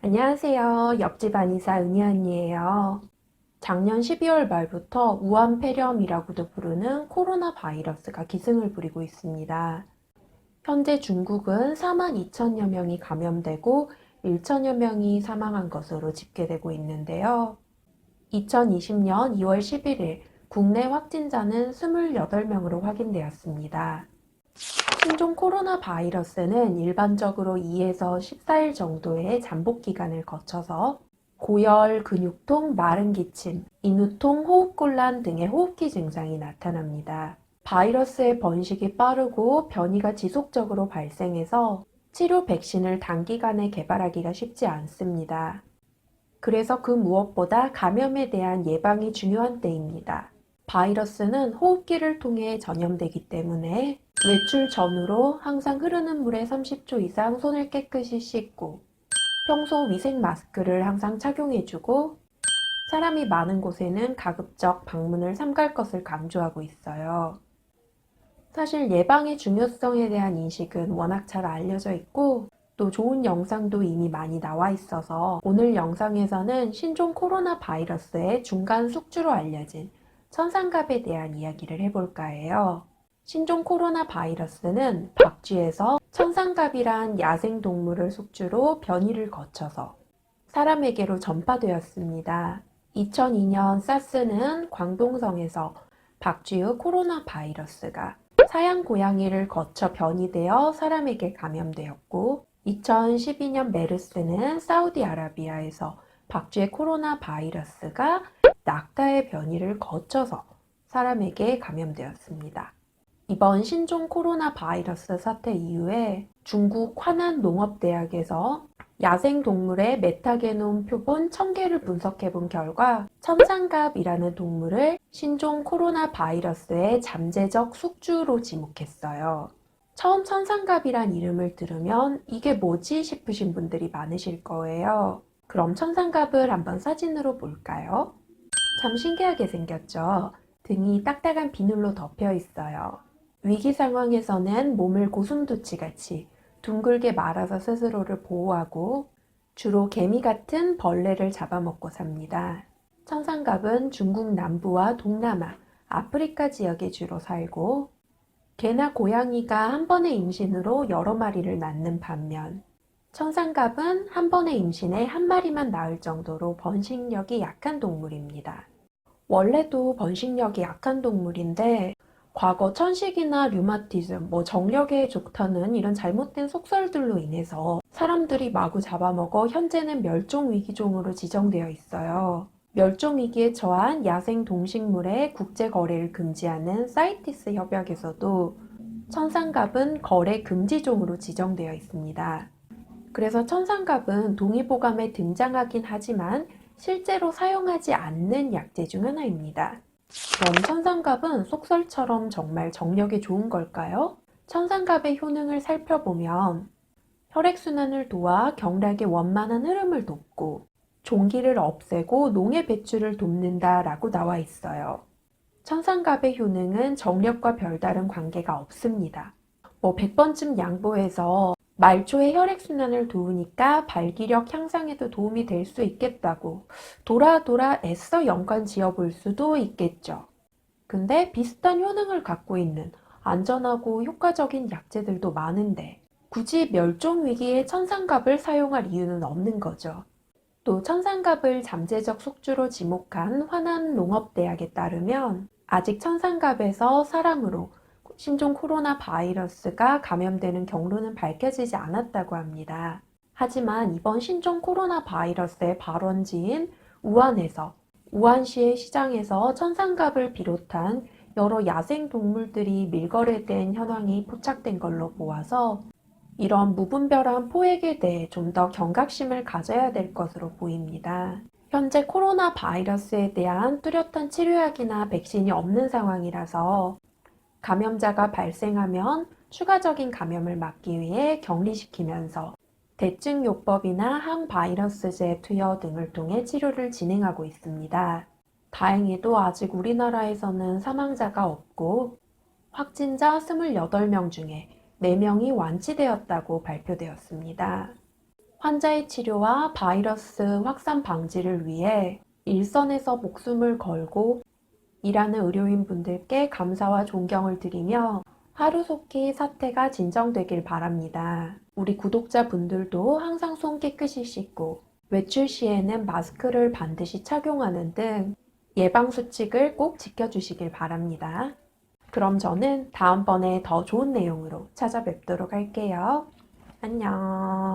안녕하세요. 옆집 안이사 은희 언니예요. 작년 12월 말부터 우한 폐렴이라고도 부르는 코로나 바이러스가 기승을 부리고 있습니다. 현재 중국은 4만 2천여 명이 감염되고 1천여 명이 사망한 것으로 집계되고 있는데요. 2020년 2월 11일 국내 확진자는 28명으로 확인되었습니다. 신종 코로나 바이러스는 일반적으로 2에서 14일 정도의 잠복 기간을 거쳐서 고열, 근육통, 마른 기침, 인후통, 호흡곤란 등의 호흡기 증상이 나타납니다. 바이러스의 번식이 빠르고 변이가 지속적으로 발생해서 치료 백신을 단기간에 개발하기가 쉽지 않습니다. 그래서 그 무엇보다 감염에 대한 예방이 중요한 때입니다. 바이러스는 호흡기를 통해 전염되기 때문에 외출 전후로 항상 흐르는 물에 30초 이상 손을 깨끗이 씻고 평소 위생 마스크를 항상 착용해주고 사람이 많은 곳에는 가급적 방문을 삼갈 것을 강조하고 있어요. 사실 예방의 중요성에 대한 인식은 워낙 잘 알려져 있고 또 좋은 영상도 이미 많이 나와 있어서 오늘 영상에서는 신종 코로나 바이러스의 중간 숙주로 알려진 천상갑에 대한 이야기를 해볼까 해요. 신종 코로나 바이러스는 박쥐에서 천상갑이란 야생동물을 숙주로 변이를 거쳐서 사람에게로 전파되었습니다. 2002년 사스는 광동성에서 박쥐의 코로나 바이러스가 사양 고양이를 거쳐 변이되어 사람에게 감염되었고 2012년 메르스는 사우디아라비아에서 박쥐의 코로나 바이러스가 낙타의 변이를 거쳐서 사람에게 감염되었습니다. 이번 신종 코로나 바이러스 사태 이후에 중국 화난 농업대학에서 야생동물의 메타게놈 표본 1000개를 분석해본 결과 천상갑이라는 동물을 신종 코로나 바이러스의 잠재적 숙주로 지목했어요. 처음 천상갑이란 이름을 들으면 이게 뭐지 싶으신 분들이 많으실 거예요. 그럼 천상갑을 한번 사진으로 볼까요? 참 신기하게 생겼죠? 등이 딱딱한 비늘로 덮여 있어요. 위기 상황에서는 몸을 고슴도치같이 둥글게 말아서 스스로를 보호하고 주로 개미 같은 벌레를 잡아먹고 삽니다. 천상갑은 중국 남부와 동남아, 아프리카 지역에 주로 살고 개나 고양이가 한 번의 임신으로 여러 마리를 낳는 반면 천상갑은 한 번의 임신에 한 마리만 낳을 정도로 번식력이 약한 동물입니다. 원래도 번식력이 약한 동물인데 과거 천식이나 류마티즘, 정력에 좋다는 이런 잘못된 속설들로 인해서 사람들이 마구 잡아먹어 현재는 멸종위기종으로 지정되어 있어요. 멸종위기에 처한 야생 동식물의 국제 거래를 금지하는 사이티스 협약에서도 천상갑은 거래 금지종으로 지정되어 있습니다. 그래서 천상갑은 동의보감에 등장하긴 하지만 실제로 사용하지 않는 약재 중 하나입니다. 그럼 천상갑은 속설처럼 정말 정력에 좋은 걸까요? 천상갑의 효능을 살펴보면 혈액순환을 도와 경락의 원만한 흐름을 돕고 종기를 없애고 농해 배출을 돕는다라고 나와 있어요. 천상갑의 효능은 정력과 별다른 관계가 없습니다. 100번쯤 양보해서 말초의 혈액순환을 도우니까 발기력 향상에도 도움이 될 수 있겠다고 돌아 애써 연관 지어볼 수도 있겠죠. 근데 비슷한 효능을 갖고 있는 안전하고 효과적인 약재들도 많은데 굳이 멸종 위기에 천상갑을 사용할 이유는 없는 거죠. 또 천상갑을 잠재적 숙주로 지목한 화난농업대학에 따르면 아직 천상갑에서 사람으로 신종 코로나 바이러스가 감염되는 경로는 밝혀지지 않았다고 합니다. 하지만 이번 신종 코로나 바이러스의 발원지인 우한에서 우한시의 시장에서 천상갑을 비롯한 여러 야생 동물들이 밀거래된 현황이 포착된 걸로 보아서 이런 무분별한 포획에 대해 좀 더 경각심을 가져야 될 것으로 보입니다. 현재 코로나 바이러스에 대한 뚜렷한 치료약이나 백신이 없는 상황이라서 감염자가 발생하면 추가적인 감염을 막기 위해 격리시키면서 대증요법이나 항바이러스제 투여 등을 통해 치료를 진행하고 있습니다. 다행히도 아직 우리나라에서는 사망자가 없고 확진자 28명 중에 4명이 완치되었다고 발표되었습니다. 환자의 치료와 바이러스 확산 방지를 위해 일선에서 목숨을 걸고 일하는 의료인분들께 감사와 존경을 드리며 하루속히 사태가 진정되길 바랍니다. 우리 구독자분들도 항상 손 깨끗이 씻고 외출 시에는 마스크를 반드시 착용하는 등 예방수칙을 꼭 지켜주시길 바랍니다. 그럼 저는 다음번에 더 좋은 내용으로 찾아뵙도록 할게요. 안녕.